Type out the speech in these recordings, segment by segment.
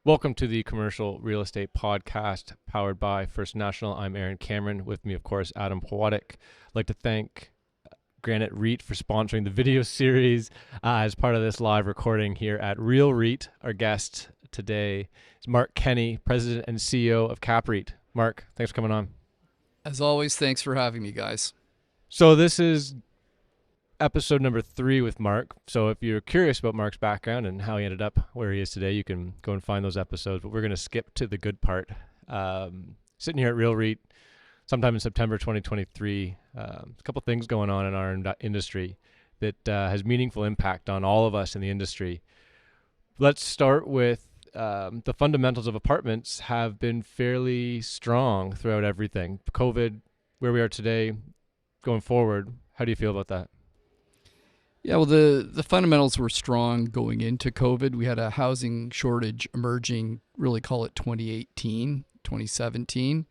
Welcome to the Commercial Real Estate Podcast powered by First National. I'm Aaron Cameron. With me, of course, Adam Płatek. I'd like to thank Granite REIT for sponsoring the video series as part of this live recording here at RealREIT. Our guest today is Mark Kenney, President and CEO of CapREIT. Mark, thanks for coming on. As always, thanks for having me, guys. So this is episode number 3 with Mark. So if you're curious about Mark's background and how he ended up where he is today, you can go and find those episodes. But we're going to skip to the good part. Sitting here at RealREIT sometime in September 2023, a couple things going on in our industry that has meaningful impact on all of us in the industry. Let's start with the fundamentals of apartments have been fairly strong throughout everything. COVID, where we are today, going forward, how do you feel about that? Yeah, well, the fundamentals were strong going into COVID. We had a housing shortage emerging, really call it 2018, 2017.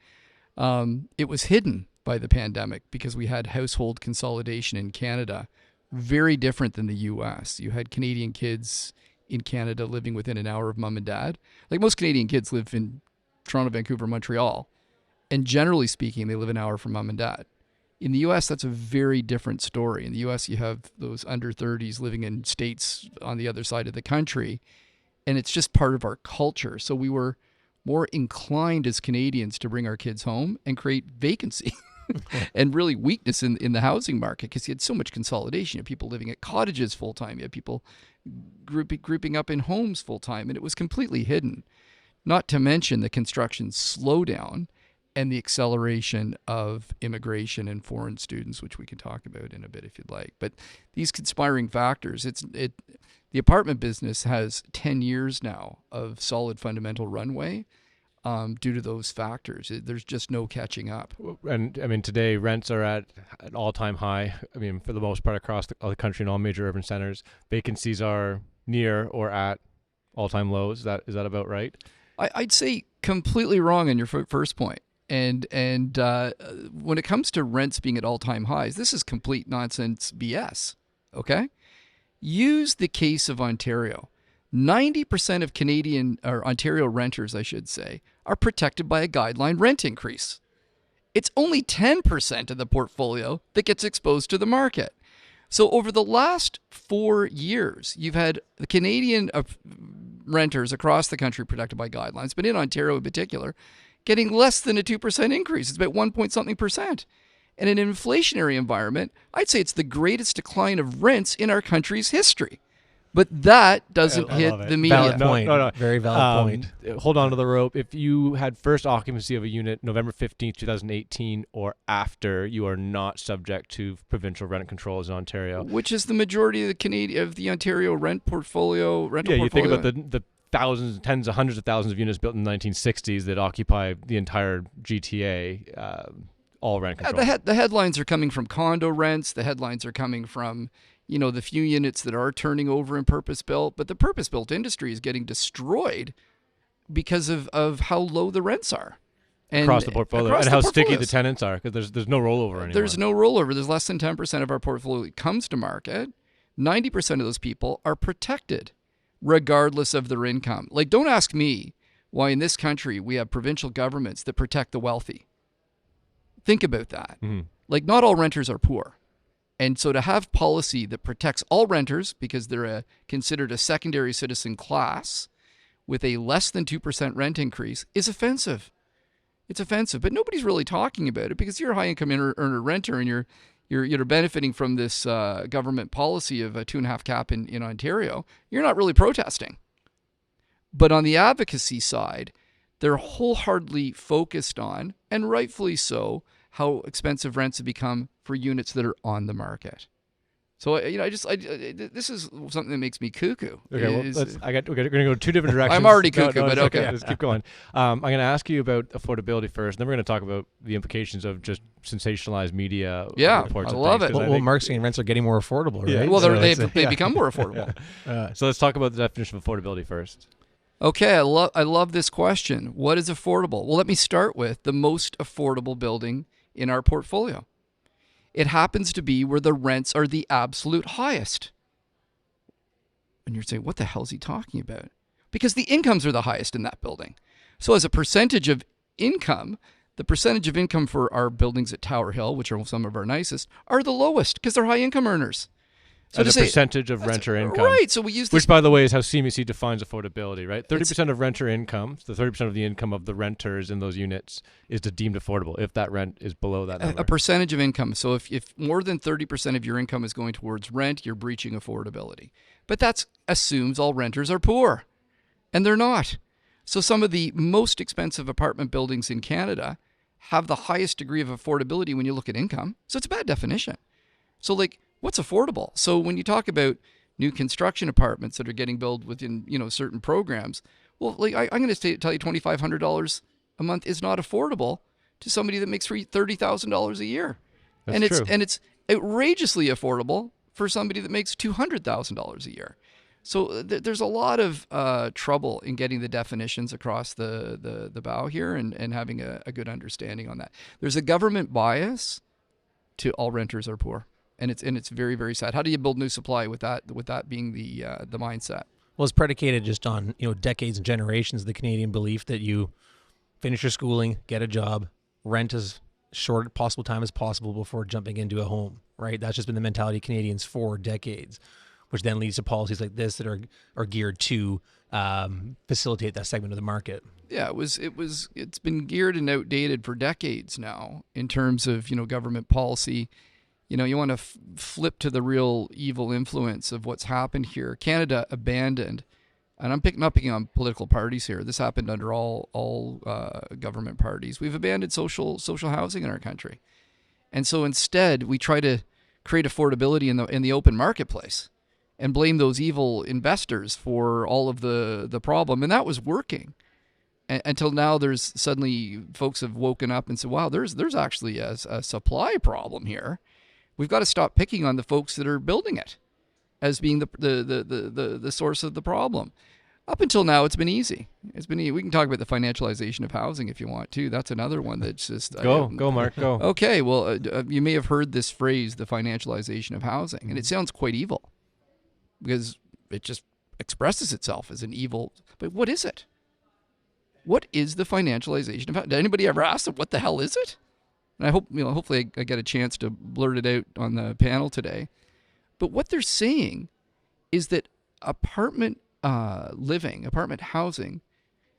It was hidden by the pandemic because we had household consolidation in Canada, very different than the U.S. You had Canadian kids in Canada living within an hour of mom and dad. Like most Canadian kids live in Toronto, Vancouver, Montreal, and generally speaking, they live an hour from mom and dad. In the U.S., that's a very different story. In the U.S., you have those under 30s living in states on the other side of the country, and it's just part of our culture. So we were more inclined as Canadians to bring our kids home and create vacancy and really weakness in the housing market because you had so much consolidation. You had people living at cottages full-time. You had people grouping up in homes full-time, and it was completely hidden. Not to mention the construction slowdown and the acceleration of immigration and foreign students, which we can talk about in a bit if you'd like. But these conspiring factors, the apartment business has 10 years now of solid fundamental runway due to those factors. There's just no catching up. And I mean, today rents are at an all-time high. I mean, for the most part across the country in all major urban centers, vacancies are near or at all-time lows. Is that about right? I'd say completely wrong on your first point. And when it comes to rents being at all-time highs, this is complete nonsense BS, okay? Use the case of Ontario. 90% of Ontario renters, I should say, are protected by a guideline rent increase. It's only 10% of the portfolio that gets exposed to the market. So over the last 4 years, you've had the Canadian renters across the country protected by guidelines, but in Ontario in particular, getting less than a 2% increase. It's about 1-point-something%. And in an inflationary environment, I'd say it's the greatest decline of rents in our country's history. But that doesn't hit the media. Valid point. No. Very valid point. Hold on to the rope. If you had first occupancy of a unit November 15th, 2018 or after, you are not subject to provincial rent controls in Ontario. Which is the majority of the Ontario rental portfolfolio. You think about the thousands, tens of hundreds of thousands of units built in the 1960s that occupy the entire GTA, all rent control. The headlines are coming from condo rents. The headlines are coming from, the few units that are turning over in purpose-built. But the purpose-built industry is getting destroyed because of how low the rents are. Across the portfolio. And how sticky the tenants are, because there's no rollover anymore. There's no rollover. There's less than 10% of our portfolio that comes to market. 90% of those people are protected, regardless of their income. Like, don't ask me why in this country we have provincial governments that protect the wealthy. Think about that. Mm-hmm. Like, not all renters are poor. And so to have policy that protects all renters because they're considered a secondary citizen class with a less than 2% rent increase is offensive. It's offensive, but nobody's really talking about it because you're a high-income earner renter and you're benefiting from this government policy of a 2.5 cap in Ontario. You're not really protesting. But on the advocacy side, they're wholeheartly focused on, and rightfully so, how expensive rents have become for units that are on the market. So, this is something that makes me cuckoo. Okay, we're going to go 2 different directions. I'm already cuckoo, but okay. Let's keep going. I'm going to ask you about affordability first, then we're going to talk about the implications of just sensationalized media reports. I love it. Well, Mark's saying rents are getting more affordable, right? Yeah. Well, they become more affordable. So let's talk about the definition of affordability first. Okay, I love this question. What is affordable? Well, let me start with the most affordable building in our portfolio. It happens to be where the rents are the absolute highest. And you're saying, what the hell is he talking about? because the incomes are the highest in that building. So as a percentage of income, the percentage of income for our buildings at Tower Hill, which are some of our nicest, are the lowest because they're high income earners. So as a percentage of renter income. Right. So we use this. Which, by the way, is how CMHC defines affordability, right? 30% of renter income, so 30% of the income of the renters in those units is deemed affordable if that rent is below that number. A percentage of income. So if more than 30% of your income is going towards rent, you're breaching affordability. But that assumes all renters are poor, and they're not. So some of the most expensive apartment buildings in Canada have the highest degree of affordability when you look at income. So it's a bad definition. So what's affordable? So when you talk about new construction apartments that are getting built within, certain programs, well, I'm going to tell you $2,500 a month is not affordable to somebody that makes $30,000 a year. That's true. And it's outrageously affordable for somebody that makes $200,000 a year. So there's a lot of trouble in getting the definitions across the bow here and having a good understanding on that. There's a government bias to all renters are poor. And it's very, very sad. How do you build new supply with that being the mindset? Well, it's predicated just on decades and generations of the Canadian belief that you finish your schooling, get a job, rent as short possible time as possible before jumping into a home. Right? That's just been the mentality of Canadians for decades, which then leads to policies like this that are geared to facilitate that segment of the market. Yeah, it's been geared and outdated for decades now in terms of government policy. You want to flip to the real evil influence of what's happened here. Canada abandoned, and I'm not picking on political parties here. This happened under all government parties. We've abandoned social housing in our country, and so instead we try to create affordability in the open marketplace, and blame those evil investors for all of the problem, and that was working. Until now, there's suddenly folks have woken up and said, "Wow, there's actually a supply problem here. We've got to stop picking on the folks that are building it as being the source of the problem." Up until now, it's been easy. We can talk about the financialization of housing if you want to. That's another one that's just go Mark, go. Okay, well, you may have heard this phrase, the financialization of housing, and it sounds quite evil because it just expresses itself as an evil. But what is it? What is the financialization of housing? Did anybody ever ask them what the hell is it? And I hope, hopefully I get a chance to blurt it out on the panel today. But what they're saying is that apartment housing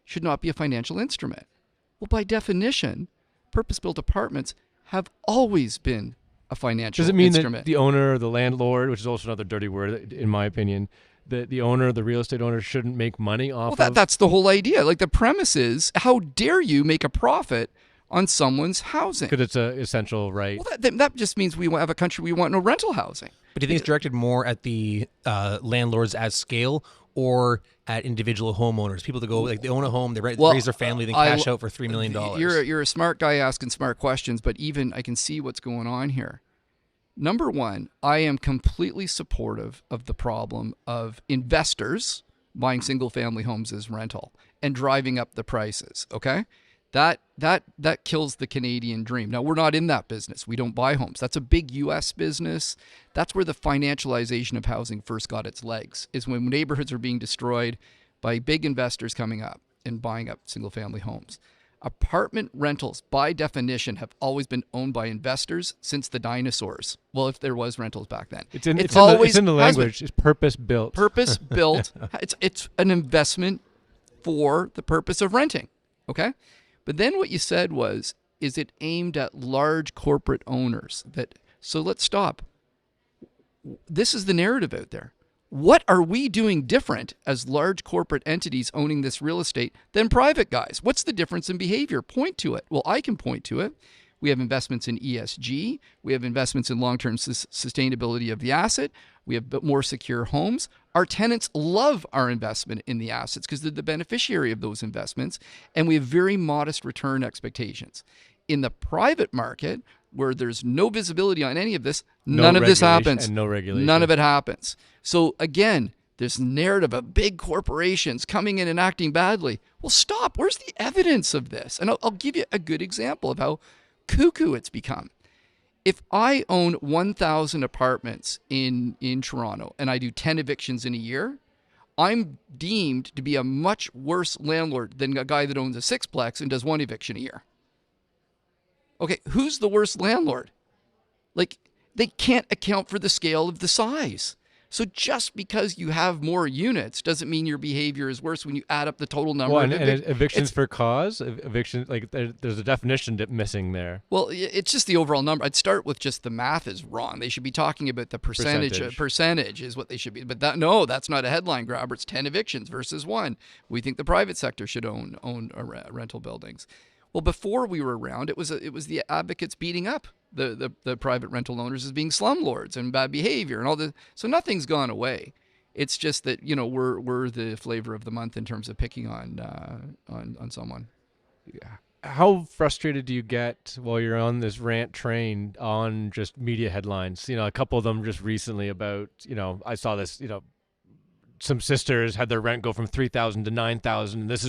should not be a financial instrument. Well, by definition, purpose-built apartments have always been a financial instrument. Does it mean that the owner, the landlord, which is also another dirty word in my opinion, the owner, the real estate owner, shouldn't make money off of? That's the whole idea. The premise is, how dare you make a profit on someone's housing? Because it's an essential right. Well, that just means we have a country we want no rental housing. But do you think it's directed more at the landlords at scale or at individual homeowners? People that go, they own a home, they raise their family, then cash out for $3 million. You're a smart guy asking smart questions, but even I can see what's going on here. Number one, I am completely supportive of the problem of investors buying single-family homes as rental and driving up the prices, okay? That kills the Canadian dream. Now, we're not in that business. We don't buy homes. That's a big U.S. business. That's where the financialization of housing first got its legs, is when neighborhoods are being destroyed by big investors coming up and buying up single-family homes. Apartment rentals, by definition, have always been owned by investors since the dinosaurs. Well, if there was rentals back then. It's in the language. It's purpose-built. Purpose-built. It's an investment for the purpose of renting, okay? But then what you said is it aimed at large corporate owners. So let's stop. This is the narrative out there. What are we doing different as large corporate entities owning this real estate than private guys? What's the difference in behavior? Point to it. Well, I can point to it. We have investments in ESG. We have investments in long-term sustainability of the asset. We have more secure homes. Our tenants love our investment in the assets because they're the beneficiary of those investments, and we have very modest return expectations. In the private market, where there's no visibility on any of this, none of this happens. And no regulation. None of it happens. So again, this narrative of big corporations coming in and acting badly. Well, stop. Where's the evidence of this? And I'll give you a good example of how cuckoo it's become. If I own 1,000 apartments in Toronto and I do 10 evictions in a year, I'm deemed to be a much worse landlord than a guy that owns a sixplex and does one eviction a year. Okay, who's the worst landlord? Like, they can't account for the scale of the size. So just because you have more units doesn't mean your behavior is worse when you add up the total number Well, of and evictions for cause, eviction, like there's a definition missing there. Well, it's just the overall number. I'd start with just the math is wrong. They should be talking about the percentage. Percentage is what they should be. But that's not a headline grabber. It's 10 evictions versus 1. We think the private sector should own rental buildings. Well, before we were around, it was the advocates beating up the private rental owners as being slumlords and bad behavior and all this. So nothing's gone away. It's just that we're the flavor of the month in terms of picking on someone. Yeah. How frustrated do you get while you're on this rant train on just media headlines? A couple of them just recently about I saw this some sisters had their rent go from $3,000 to $9,000. This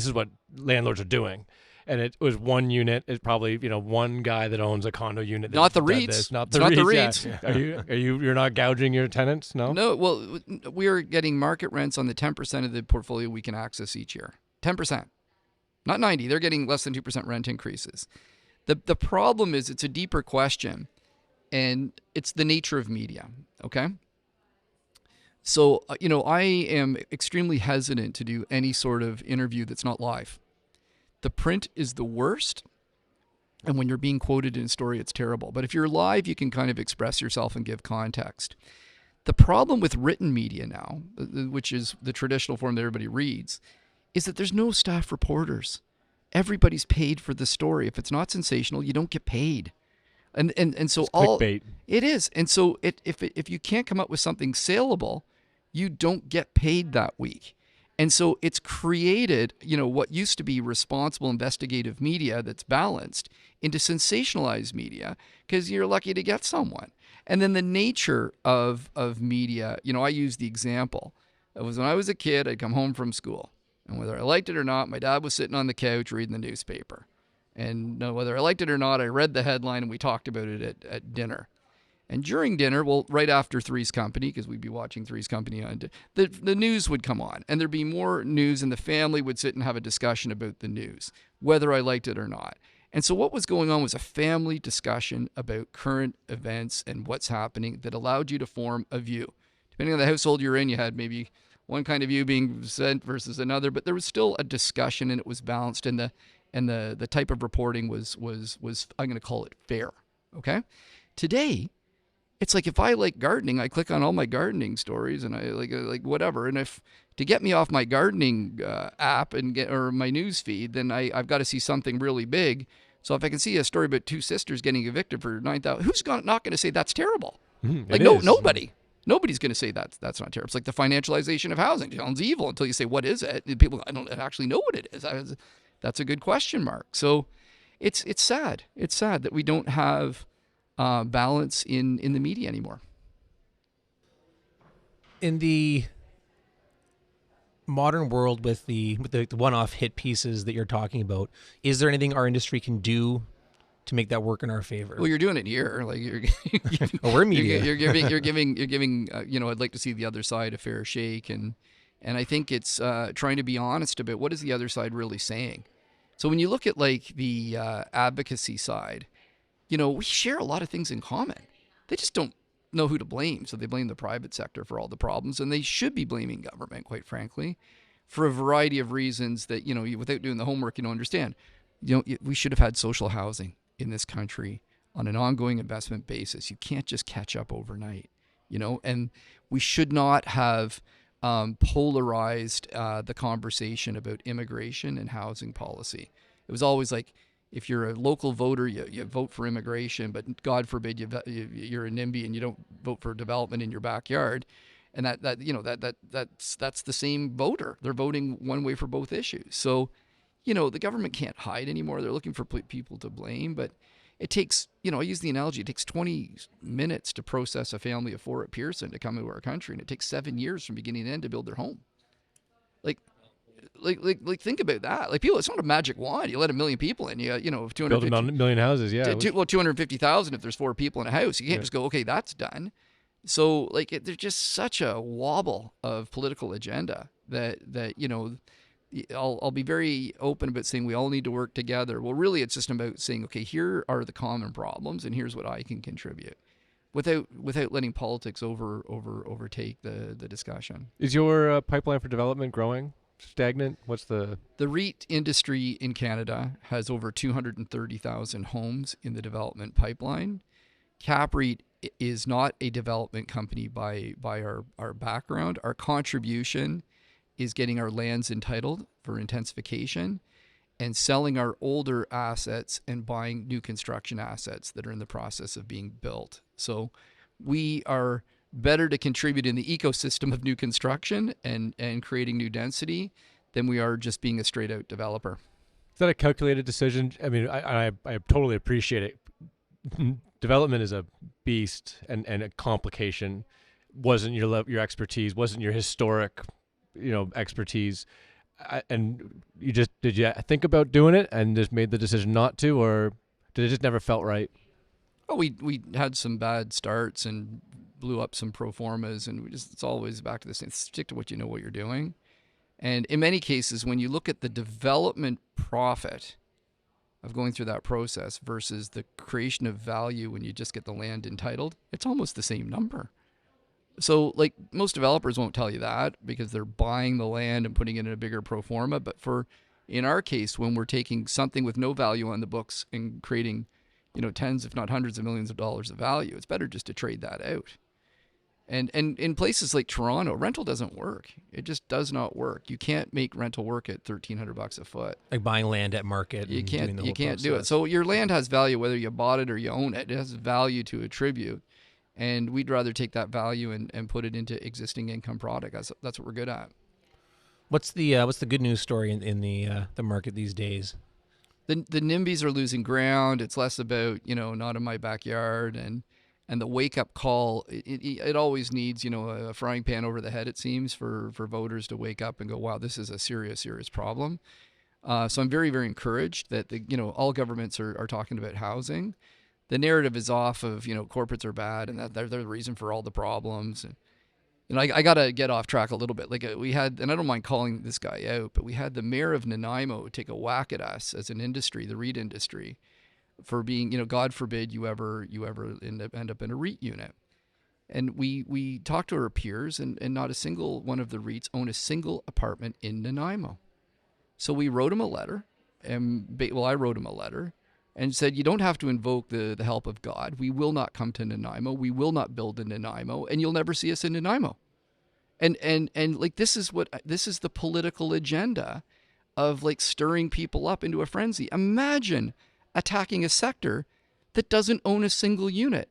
is what landlords are doing. And it was one unit. It's probably one guy that owns a condo unit. Not the REITs. Not the REITs. Yeah. You're not gouging your tenants? No. No. Well, we are getting market rents on the 10% of the portfolio we can access each year. 10%, not 90. They're getting less than 2% rent increases. The problem is it's a deeper question, and it's the nature of media. Okay. So I am extremely hesitant to do any sort of interview that's not live. The print is the worst, and when you're being quoted in a story, it's terrible. But if you're live, you can kind of express yourself and give context. The problem with written media now, which is the traditional form that everybody reads, is that there's no staff reporters. Everybody's paid for the story. If it's not sensational, you don't get paid. And so it's clickbait. It is. And so if you can't come up with something saleable, you don't get paid that week. And so it's created, what used to be responsible investigative media that's balanced into sensationalized media because you're lucky to get someone. And then the nature of media, I use the example. It was when I was a kid, I'd come home from school. And whether I liked it or not, my dad was sitting on the couch reading the newspaper. And whether I liked it or not, I read the headline and we talked about it at dinner. And during dinner, right after Three's Company, because we'd be watching Three's Company, the news would come on. And there'd be more news, and the family would sit and have a discussion about the news, whether I liked it or not. And so what was going on was a family discussion about current events and what's happening that allowed you to form a view. Depending on the household you're in, you had maybe one kind of view being said versus another, but there was still a discussion, and it was balanced, and the type of reporting was I'm going to call it fair. Okay? Today, it's like if I like gardening, I click on all my gardening stories and I like whatever. And if to get me off my gardening app or my news feed, then I've got to see something really big. So if I can see a story about 2 sisters getting evicted for $9,000, who's not going to say that's terrible? Nobody. Nobody's going to say that's not terrible. It's like the financialization of housing. It sounds evil until you say, what is it? And people, I don't actually know what it is. That's a good question mark. So it's sad. It's sad that we don't have balance in the media anymore. In the modern world with the one-off hit pieces that you're talking about, is there anything our industry can do to make that work in our favor? Well, you're doing it here. Like we're media. You're giving. I'd like to see the other side a fair shake, and I think it's trying to be honest about what is the other side really saying. So when you look at like the advocacy side, we share a lot of things in common. They just don't know who to blame, so they blame the private sector for all the problems, and they should be blaming government, quite frankly, for a variety of reasons that without doing the homework, you don't understand. We should have had social housing in this country on an ongoing investment basis. You can't just catch up overnight, and we should not have polarized the conversation about immigration and housing policy. It was always like, if you're a local voter, you vote for immigration, but God forbid you're a NIMBY and you don't vote for development in your backyard, and that's the same voter. They're voting one way for both issues. So, the government can't hide anymore. They're looking for people to blame, but it takes, I use the analogy, it takes 20 minutes to process a family of 4 at Pearson to come into our country, and it takes 7 years from beginning to end to build their home. Like think about that. Like people, it's not a magic wand. You let 1 million people in, 250 build a million houses, yeah. 250,000 if there's 4 people in a house. You can't just go, okay, that's done. So like there's just such a wobble of political agenda that I'll be very open about saying we all need to work together. Well, really, it's just about saying, okay, here are the common problems, and here's what I can contribute, without letting politics overtake the discussion. Is your pipeline for development growing? Stagnant? What's the REIT industry in Canada has over 230,000 homes in the development pipeline. CapREIT is not a development company by our background. Our contribution is getting our lands entitled for intensification and selling our older assets and buying new construction assets that are in the process of being built. So we are better to contribute in the ecosystem of new construction and creating new density than we are just being a straight out developer. Is that a calculated decision? I mean, I totally appreciate it. Development is a beast and a complication. Wasn't your expertise, wasn't your historic, expertise. And did you think about doing it and just made the decision not to, or did it just never felt right? Oh, we had some bad starts and blew up some pro formas, and it's always back to the same. Stick to what you know what you're doing. And in many cases, when you look at the development profit of going through that process versus the creation of value when you just get the land entitled, it's almost the same number. So like most developers won't tell you that because they're buying the land and putting it in a bigger pro forma. But in our case, when we're taking something with no value on the books and creating, tens if not hundreds of millions of dollars of value, it's better just to trade that out. And in places like Toronto, rental doesn't work. It just does not work. You can't make rental work at $1,300 a foot. Like buying land at market. You can't. Doing the whole do it. process. So your land has value whether you bought it or you own it. It has value to attribute, and we'd rather take that value and put it into existing income product. That's what we're good at. What's the good news story in the market these days? The NIMBYs are losing ground. It's less about not in my backyard and the wake up call. It always needs a frying pan over the head. It seems for voters to wake up and go, wow, this is a serious problem. So I'm very, very encouraged that all governments are talking about housing. The narrative is off of corporates are bad and that they're the reason for all the problems. And I got to get off track a little bit. Like we had, and I don't mind calling this guy out, but we had the mayor of Nanaimo take a whack at us as an industry, the REIT industry, for being, God forbid you ever end up in a REIT unit. And we talked to our peers, and not a single one of the REITs own a single apartment in Nanaimo. So we wrote him a letter, I wrote him a letter and said, you don't have to invoke the help of God. We will not come to Nanaimo. We will not build in Nanaimo, and you'll never see us in Nanaimo. And like this is the political agenda of like stirring people up into a frenzy. Imagine attacking a sector that doesn't own a single unit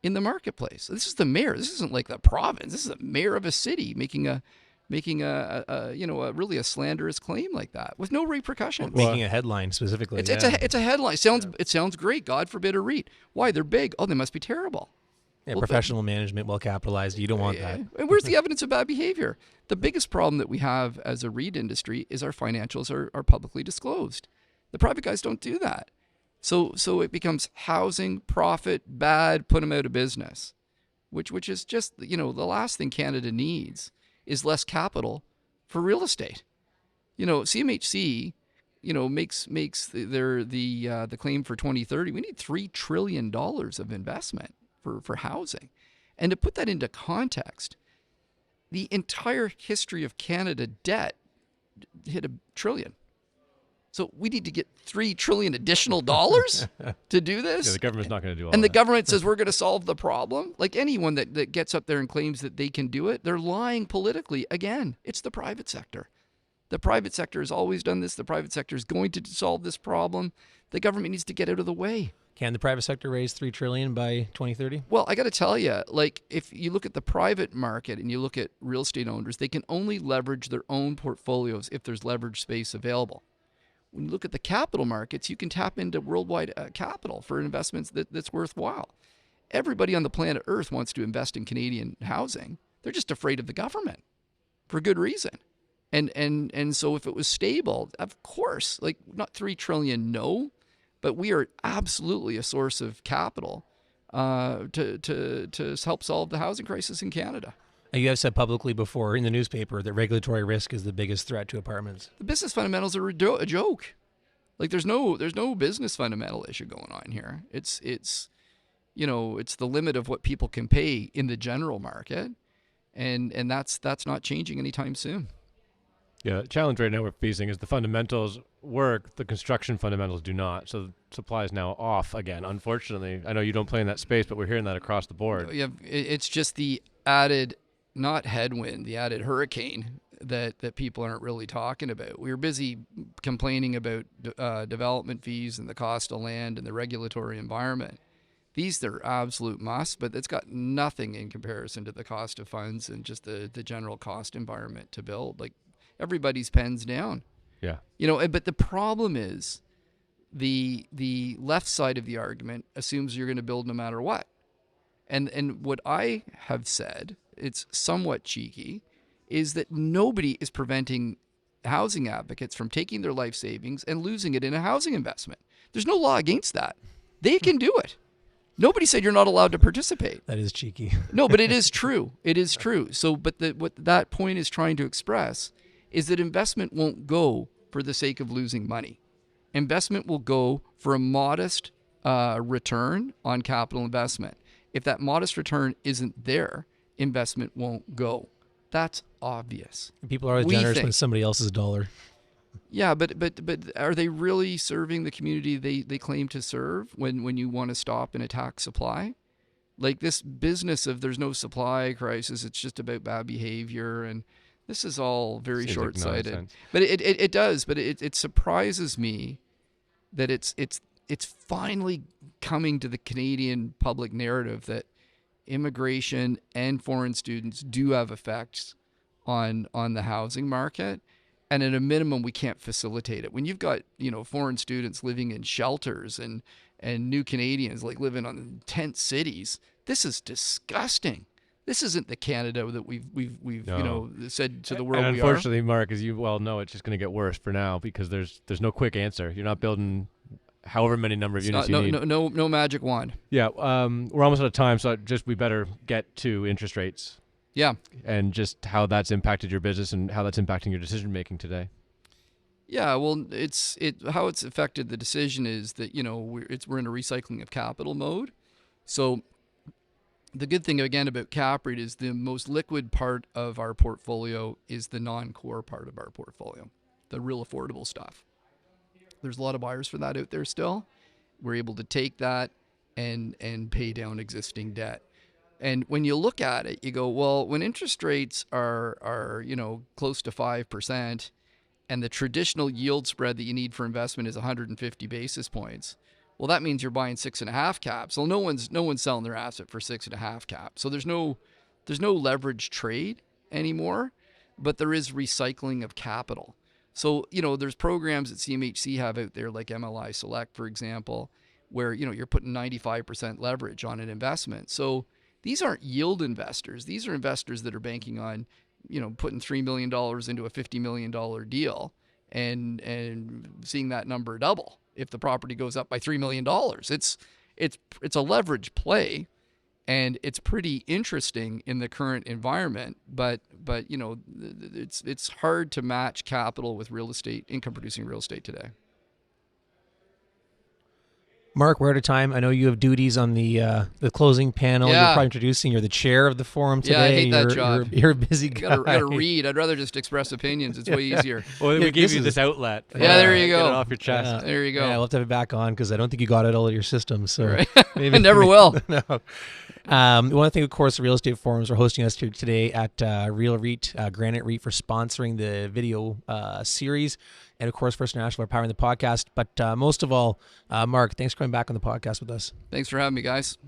in the marketplace. This is the mayor. This isn't like the province. This is the mayor of a city making a really a slanderous claim like that with no repercussions. Making a headline specifically. It's a headline. It sounds great. God forbid a REIT. Why? They're big. Oh, they must be terrible. Yeah, professional management, well capitalized. You don't want that. And where's the evidence of bad behavior? The biggest problem that we have as a REIT industry is our financials are publicly disclosed. The private guys don't do that. So it becomes housing, profit, bad, put them out of business, which is just, the last thing Canada needs is less capital for real estate. CMHC, makes the claim for 2030. We need $3 trillion of investment for housing. And to put that into context, the entire history of Canada debt hit $1 trillion. So we need to get $3 trillion additional dollars to do this. Yeah, the government's not going to do all And that. the government says we're going to solve the problem. Like anyone that gets up there and claims that they can do it, they're lying politically. Again, it's the private sector. The private sector has always done this. The private sector is going to solve this problem. The government needs to get out of the way. Can the private sector raise $3 trillion by 2030? Well, I got to tell you, like if you look at the private market and you look at real estate owners, they can only leverage their own portfolios if there's leverage space available. When you look at the capital markets, you can tap into worldwide capital for investments that's worthwhile. Everybody on the planet Earth wants to invest in Canadian housing. They're just afraid of the government for good reason. And so if it was stable, of course, like not $3 trillion, no, but we are absolutely a source of capital to help solve the housing crisis in Canada. Now, you have said publicly before in the newspaper that regulatory risk is the biggest threat to apartments. The business fundamentals are a joke. Like there's no business fundamental issue going on here. It's the limit of what people can pay in the general market, and that's not changing anytime soon. Yeah, the challenge right now we're facing is the fundamentals work, the construction fundamentals do not. So supply is now off again, unfortunately. I know you don't play in that space, but we're hearing that across the board. It's just the added, not headwind, the added hurricane that people aren't really talking about. We were busy complaining about development fees and the cost of land and the regulatory environment. These are absolute musts, but it's got nothing in comparison to the cost of funds and just the general cost environment to build. Like, everybody's pens down. Yeah. But the problem is the left side of the argument assumes you're going to build no matter what. And what I have said, it's somewhat cheeky, is that nobody is preventing housing advocates from taking their life savings and losing it in a housing investment. There's no law against that. They can do it. Nobody said you're not allowed to participate. That is cheeky. No, but it is true. It is true. So, but what that point is trying to express is that investment won't go for the sake of losing money. Investment will go for a modest return on capital investment. If that modest return isn't there, investment won't go. That's obvious. People are always generous with somebody else's dollar. Yeah, but are they really serving the community they claim to serve when you want to stop and attack supply? Like this business of there's no supply crisis, it's just about bad behavior, and this is all very short-sighted. Like but it does. But it surprises me that it's finally coming to the Canadian public narrative that immigration and foreign students do have effects on the housing market. And at a minimum, we can't facilitate it. When you've got, foreign students living in shelters and new Canadians like living on tent cities, this is disgusting. This isn't the Canada that we've said to the world and we are. Unfortunately, Mark, as you well know, it's just going to get worse for now because there's no quick answer. You're not building however many number of units you need. No magic wand. Yeah, we're almost out of time, so we better get to interest rates. Yeah. And just how that's impacted your business and how that's impacting your decision making today. Yeah, well, how it's affected the decision is that we're in a recycling of capital mode. So the good thing again about CapREIT is the most liquid part of our portfolio is the non-core part of our portfolio, the real affordable stuff. There's a lot of buyers for that out there still. We're able to take that and pay down existing debt. And when you look at it, you go, well, when interest rates are close to 5% and the traditional yield spread that you need for investment is 150 basis points, well, that means you're buying 6.5 caps. So no one's selling their asset for 6.5 caps. So there's no leverage trade anymore, but there is recycling of capital. So, there's programs that CMHC have out there like MLI Select, for example, where, you're putting 95% leverage on an investment. So these aren't yield investors. These are investors that are banking on, putting $3 million into a $50 million deal and seeing that number double if the property goes up by $3 million. It's a leverage play, and it's pretty interesting in the current environment. But it's hard to match capital with real estate, income producing real estate today. Mark, we're out of time. I know you have duties on the closing panel. Yeah. You're probably introducing. You're the chair of the forum today. Yeah, I hate that job. You're a busy guy. Gotta read. I'd rather just express opinions. It's way easier. Well, we gave you this outlet. Yeah, there you go. Get it off your chest. There you go. Yeah, we'll have to have it back on because I don't think you got it all of your systems. So right. maybe I never will. No. We want to thank, of course, the Real Estate Forums for hosting us here today at RealREIT, Granite REIT for sponsoring the video series. And, of course, First National for powering the podcast. But most of all, Mark, thanks for coming back on the podcast with us. Thanks for having me, guys.